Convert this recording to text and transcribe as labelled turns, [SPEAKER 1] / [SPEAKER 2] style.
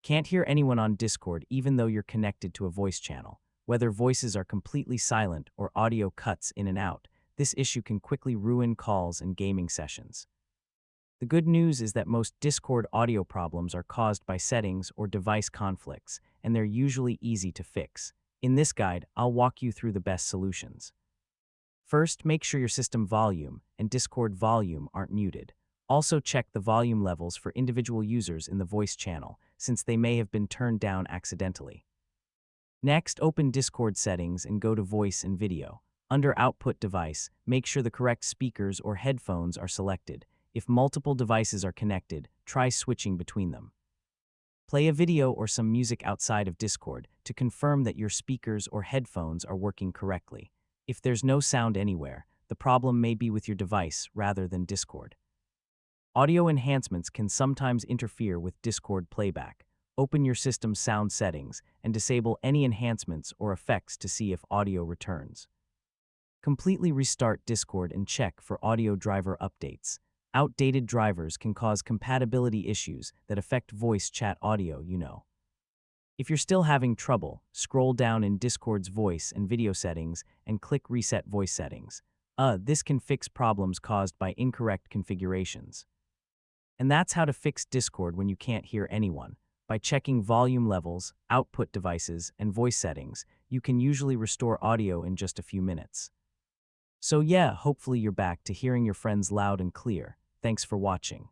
[SPEAKER 1] Can't hear anyone on Discord even though you're connected to a voice channel. Whether voices are completely silent or audio cuts in and out, this issue can quickly ruin calls and gaming sessions. The good news is that most Discord audio problems are caused by settings or device conflicts, and they're usually easy to fix. In this guide, I'll walk you through the best solutions. First, make sure your system volume and Discord volume aren't muted. Also check the volume levels for individual users in the voice channel, since they may have been turned down accidentally. Next, open Discord settings and go to Voice and Video. Under Output Device, make sure the correct speakers or headphones are selected. If multiple devices are connected, try switching between them. Play a video or some music outside of Discord to confirm that your speakers or headphones are working correctly. If there's no sound anywhere, the problem may be with your device rather than Discord. Audio enhancements can sometimes interfere with Discord playback. Open your system's sound settings and disable any enhancements or effects to see if audio returns. Completely restart Discord and check for audio driver updates. Outdated drivers can cause compatibility issues that affect voice chat audio, If you're still having trouble, scroll down in Discord's voice and video settings and click Reset Voice Settings. This can fix problems caused by incorrect configurations. And that's how to fix Discord when you can't hear anyone. By checking volume levels, output devices, and voice settings, you can usually restore audio in just a few minutes. So yeah, hopefully you're back to hearing your friends loud and clear. Thanks for watching.